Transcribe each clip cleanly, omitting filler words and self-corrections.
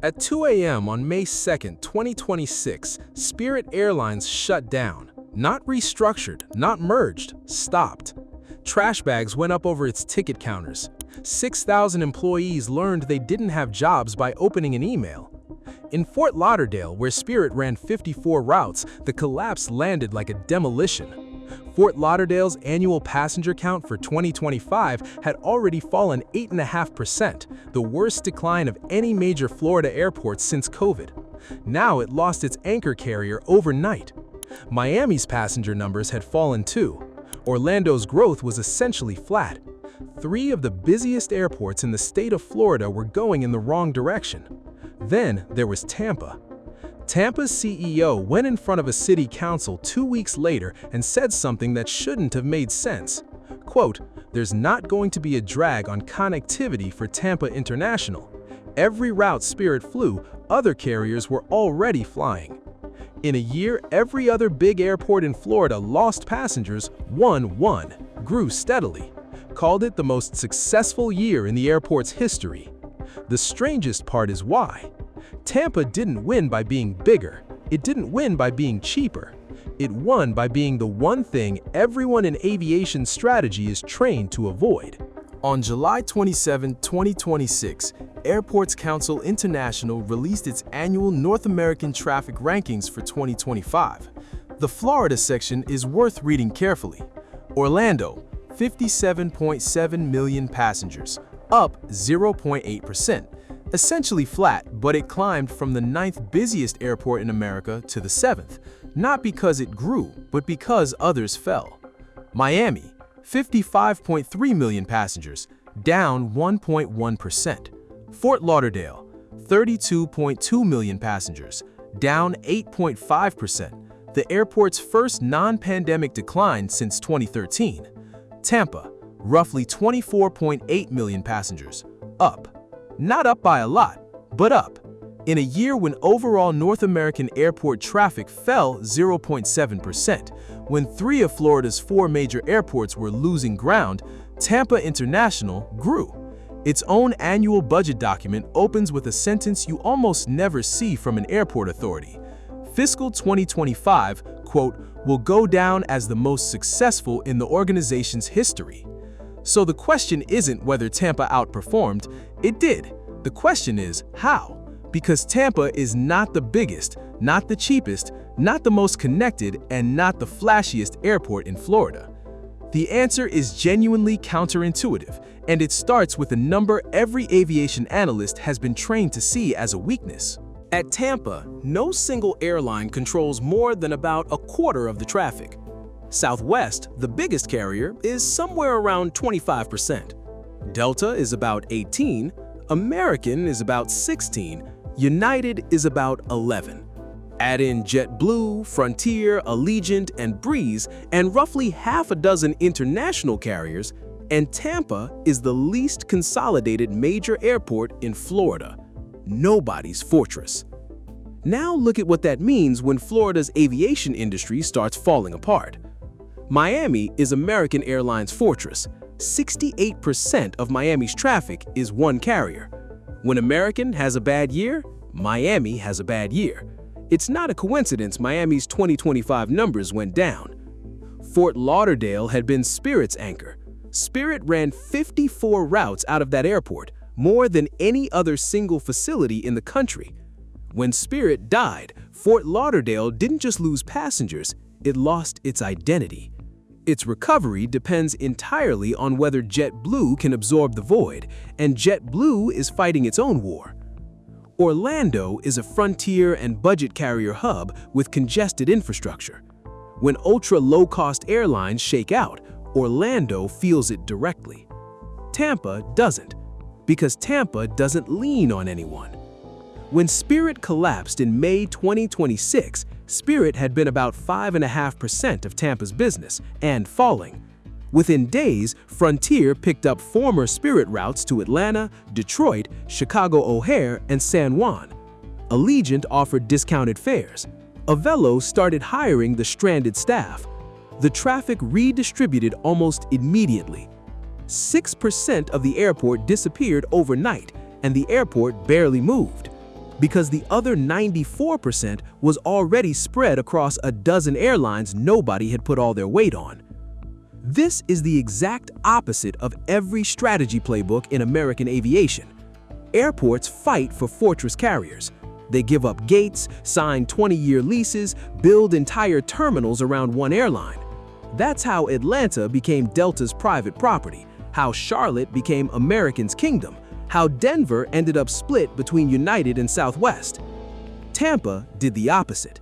At 2 a.m. on May 2, 2026, Spirit Airlines shut down. Not restructured, not merged, stopped. Trash bags went up over its ticket counters. 6,000 employees learned they didn't have jobs by opening an email. In Fort Lauderdale, where Spirit ran 54 routes, the collapse landed like a demolition. Fort Lauderdale's annual passenger count for 2025 had already fallen 8.5%, the worst decline of any major Florida airport since COVID. Now it lost its anchor carrier overnight. Miami's passenger numbers had fallen too. Orlando's growth was essentially flat. 3 of the busiest airports in the state of Florida were going in the wrong direction. Then there was Tampa. Tampa's CEO went in front of a city council 2 weeks later and said something that shouldn't have made sense. Quote, "There's not going to be a drag on connectivity for Tampa International. Every route Spirit flew, other carriers were already flying." In a year, every other big airport in Florida lost passengers, one, grew steadily. Called it the most successful year in the airport's history. The strangest part is why. Tampa didn't win by being bigger. It didn't win by being cheaper. It won by being the one thing everyone in aviation strategy is trained to avoid. On July 27, 2026, Airports Council International released its annual North American traffic rankings for 2025. The Florida section is worth reading carefully. Orlando, 57.7 million passengers, up 0.8%. Essentially flat, but it climbed from the 9th busiest airport in America to the 7th, not because it grew, but because others fell. Miami, 55.3 million passengers, down 1.1%. Fort Lauderdale, 32.2 million passengers, down 8.5%, the airport's first non-pandemic decline since 2013. Tampa, roughly 24.8 million passengers, up. Not up by a lot, but up. In a year when overall North American airport traffic fell 0.7%, when 3 of Florida's 4 major airports were losing ground, Tampa International grew. Its own annual budget document opens with a sentence you almost never see from an airport authority. Fiscal 2025, quote, "will go down as the most successful in the organization's history." So the question isn't whether Tampa outperformed, it did. The question is how? Because Tampa is not the biggest, not the cheapest, not the most connected, and not the flashiest airport in Florida. The answer is genuinely counterintuitive, and it starts with a number every aviation analyst has been trained to see as a weakness. At Tampa, no single airline controls more than about a quarter of the traffic. Southwest, the biggest carrier, is somewhere around 25%. Delta is about 18%, American is about 16%, United is about 11%. Add in JetBlue, Frontier, Allegiant, and Breeze, and roughly half a dozen international carriers, and Tampa is the least consolidated major airport in Florida. Nobody's fortress. Now look at what that means when Florida's aviation industry starts falling apart. Miami is American Airlines' fortress. 68% of Miami's traffic is one carrier. When American has a bad year, Miami has a bad year. It's not a coincidence Miami's 2025 numbers went down. Fort Lauderdale had been Spirit's anchor. Spirit ran 54 routes out of that airport, more than any other single facility in the country. When Spirit died, Fort Lauderdale didn't just lose passengers, it lost its identity. Its recovery depends entirely on whether JetBlue can absorb the void, and JetBlue is fighting its own war. Orlando is a frontier and budget carrier hub with congested infrastructure. When ultra-low-cost airlines shake out, Orlando feels it directly. Tampa doesn't, because Tampa doesn't lean on anyone. When Spirit collapsed in May 2026, Spirit had been about 5.5% of Tampa's business and falling. Within days, Frontier picked up former Spirit routes to Atlanta, Detroit, Chicago O'Hare, and San Juan. Allegiant offered discounted fares. Avelo started hiring the stranded staff. The traffic redistributed almost immediately. 6% of the airport disappeared overnight, and the airport barely moved. because the other 94% was already spread across a dozen airlines nobody had put all their weight on. This is the exact opposite of every strategy playbook in American aviation. Airports fight for fortress carriers. They give up gates, sign 20-year leases, build entire terminals around one airline. That's how Atlanta became Delta's private property, how Charlotte became American's kingdom, how Denver ended up split between United and Southwest. Tampa did the opposite.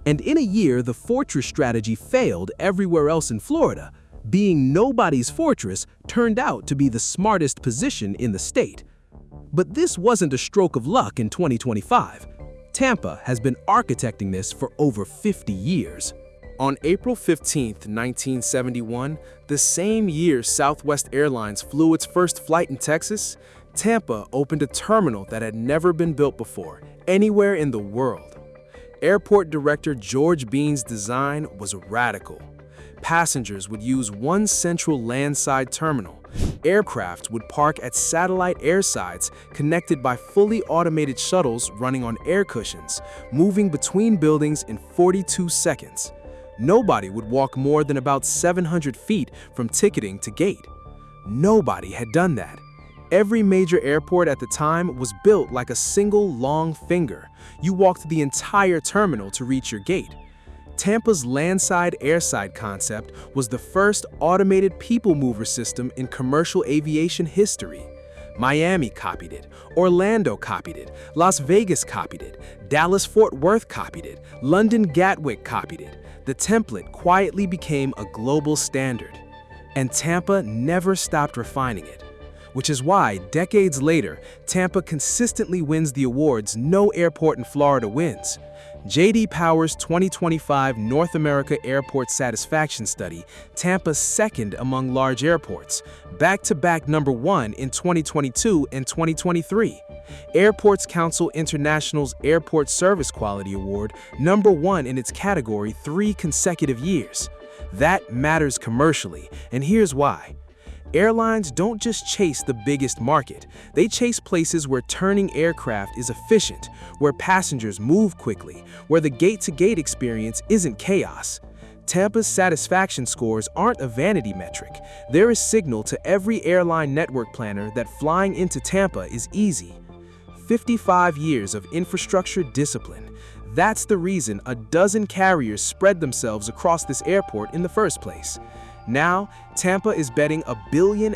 And in a year, the fortress strategy failed everywhere else in Florida. Being nobody's fortress turned out to be the smartest position in the state. But this wasn't a stroke of luck in 2025. Tampa has been architecting this for over 50 years. On April 15, 1971, the same year Southwest Airlines flew its first flight in Texas, Tampa opened a terminal that had never been built before, anywhere in the world. Airport Director George Bean's design was radical. Passengers would use one central landside terminal. Aircraft would park at satellite airsides connected by fully automated shuttles running on air cushions, moving between buildings in 42 seconds. Nobody would walk more than about 700 feet from ticketing to gate. Nobody had done that. Every major airport at the time was built like a single long finger. You walked the entire terminal to reach your gate. Tampa's landside-airside concept was the first automated people mover system in commercial aviation history. Miami copied it, Orlando copied it, Las Vegas copied it, Dallas-Fort Worth copied it, London Gatwick copied it. The template quietly became a global standard. And Tampa never stopped refining it. Which is why, decades later, Tampa consistently wins the awards no airport in Florida wins. J.D. Power's 2025 North America Airport Satisfaction Study, Tampa's second among large airports, back-to-back #1 in 2022 and 2023. Airports Council International's Airport Service Quality Award, #1 in its category 3 consecutive years. That matters commercially, and here's why. Airlines don't just chase the biggest market. They chase places where turning aircraft is efficient, where passengers move quickly, where the gate-to-gate experience isn't chaos. Tampa's satisfaction scores aren't a vanity metric. They're a signal to every airline network planner that flying into Tampa is easy. 55 years of infrastructure discipline. That's the reason a dozen carriers spread themselves across this airport in the first place. Now, Tampa is betting $1.5 billion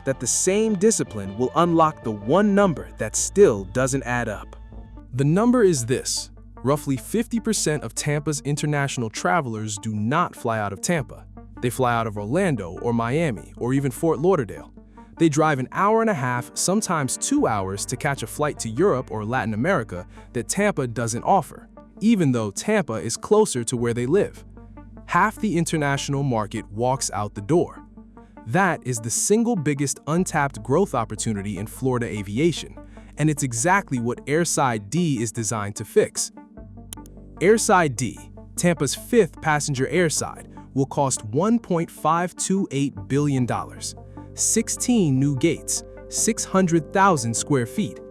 that the same discipline will unlock the one number that still doesn't add up. The number is this. Roughly 50% of Tampa's international travelers do not fly out of Tampa. They fly out of Orlando or Miami or even Fort Lauderdale. They drive an hour and a half, sometimes 2 hours, to catch a flight to Europe or Latin America that Tampa doesn't offer, even though Tampa is closer to where they live. Half the international market walks out the door. That is the single biggest untapped growth opportunity in Florida aviation, and it's exactly what Airside D is designed to fix. Airside D, Tampa's 5th passenger airside, will cost $1.528 billion. 16 new gates, 600,000 square feet.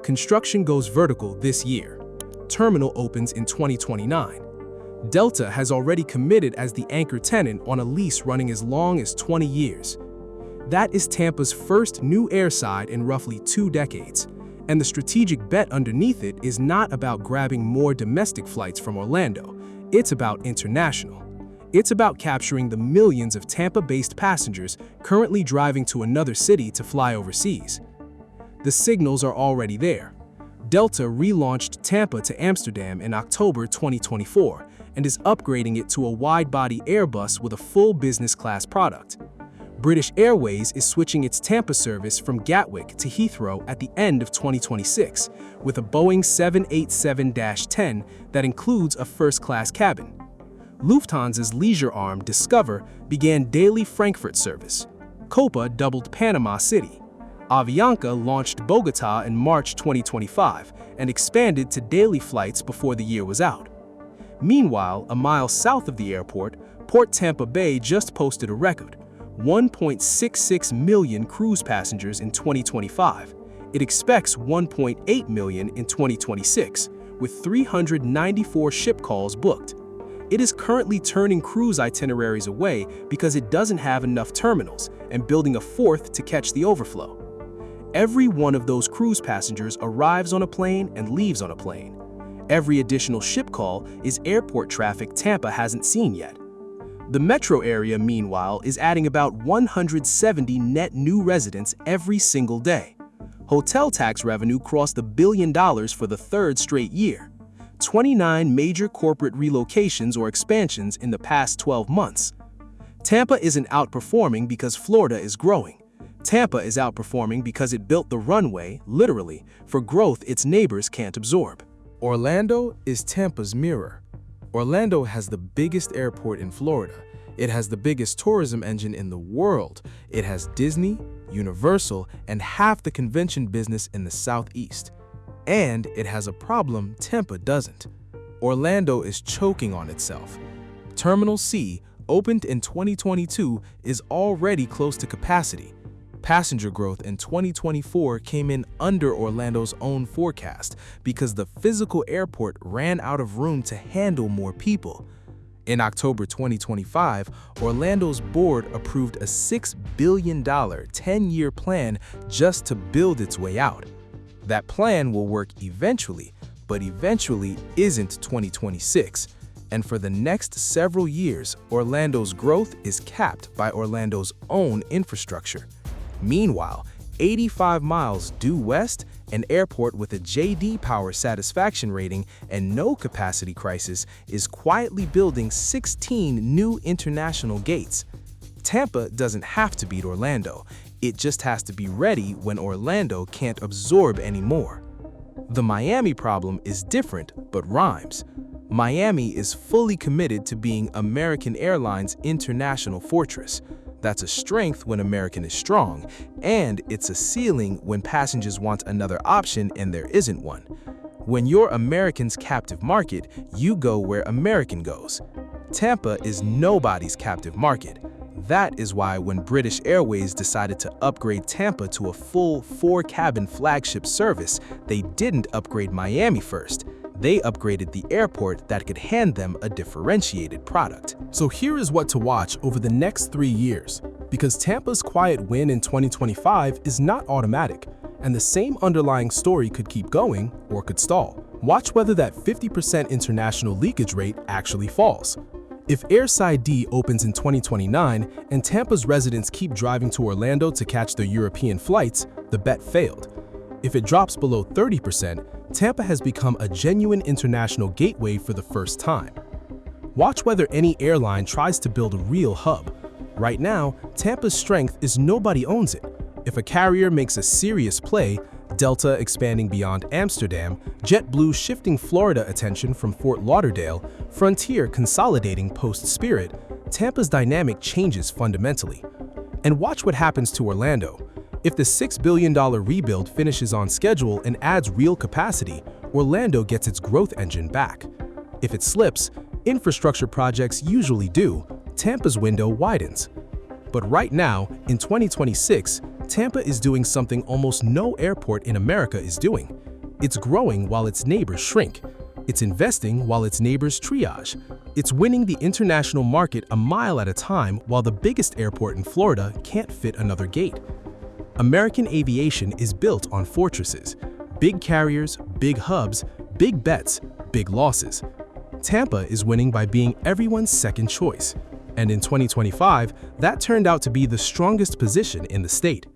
Construction goes vertical this year. Terminal opens in 2029. Delta has already committed as the anchor tenant on a lease running as long as 20 years. That is Tampa's first new airside in roughly 2 decades, and the strategic bet underneath it is not about grabbing more domestic flights from Orlando. It's about international. It's about capturing the millions of Tampa-based passengers currently driving to another city to fly overseas. The signals are already there. Delta relaunched Tampa to Amsterdam in October 2024 and is upgrading it to a wide-body Airbus with a full business-class product. British Airways is switching its Tampa service from Gatwick to Heathrow at the end of 2026 with a Boeing 787-10 that includes a first-class cabin. Lufthansa's leisure arm, Discover, began daily Frankfurt service. Copa doubled Panama City. Avianca launched Bogotá in March 2025 and expanded to daily flights before the year was out. Meanwhile, a mile south of the airport, Port Tampa Bay just posted a record, 1.66 million cruise passengers in 2025, It expects 1.8 million in 2026, with 394 ship calls booked. It is currently turning cruise itineraries away because it doesn't have enough terminals and building a fourth to catch the overflow. Every one of those cruise passengers arrives on a plane and leaves on a plane. Every additional ship call is airport traffic Tampa hasn't seen yet. The metro area, meanwhile, is adding about 170 net new residents every single day. Hotel tax revenue crossed $1 billion for the third straight year. 29 major corporate relocations or expansions in the past 12 months. Tampa isn't outperforming because Florida is growing. Tampa is outperforming because it built the runway, literally, for growth its neighbors can't absorb. Orlando is Tampa's mirror. Orlando has the biggest airport in Florida. It has the biggest tourism engine in the world. It has Disney, Universal, and half the convention business in the Southeast. And it has a problem Tampa doesn't. Orlando is choking on itself. Terminal C, opened in 2022, is already close to capacity. Passenger growth in 2024 came in under Orlando's own forecast because the physical airport ran out of room to handle more people. In October 2025, Orlando's board approved a $6 billion 10-year plan just to build its way out. That plan will work eventually, but eventually isn't 2026. And for the next several years, Orlando's growth is capped by Orlando's own infrastructure. Meanwhile, 85 miles due west, an airport with a J.D. Power satisfaction rating and no capacity crisis, is quietly building 16 new international gates. Tampa doesn't have to beat Orlando. It just has to be ready when Orlando can't absorb anymore. The Miami problem is different, but rhymes. Miami is fully committed to being American Airlines' international fortress. That's a strength when American is strong, and it's a ceiling when passengers want another option and there isn't one. When you're American's captive market, you go where American goes. Tampa is nobody's captive market. That is why when British Airways decided to upgrade Tampa to a full 4-cabin flagship service, they didn't upgrade Miami first. They upgraded the airport that could hand them a differentiated product. So here is what to watch over the next 3 years, because Tampa's quiet win in 2025 is not automatic, and the same underlying story could keep going or could stall. Watch whether that 50% international leakage rate actually falls. If Airside D opens in 2029 and Tampa's residents keep driving to Orlando to catch their European flights, the bet failed. If it drops below 30%, Tampa has become a genuine international gateway for the first time. Watch whether any airline tries to build a real hub. Right now, Tampa's strength is nobody owns it. If a carrier makes a serious play, Delta expanding beyond Amsterdam, JetBlue shifting Florida attention from Fort Lauderdale, Frontier consolidating post-Spirit, Tampa's dynamic changes fundamentally. And watch what happens to Orlando. If the $6 billion rebuild finishes on schedule and adds real capacity, Orlando gets its growth engine back. If it slips, infrastructure projects usually do, Tampa's window widens. But right now, in 2026, Tampa is doing something almost no airport in America is doing. It's growing while its neighbors shrink. It's investing while its neighbors triage. It's winning the international market a mile at a time while the biggest airport in Florida can't fit another gate. American aviation is built on fortresses. Big carriers, big hubs, big bets, big losses. Tampa is winning by being everyone's second choice. And in 2025, that turned out to be the strongest position in the state.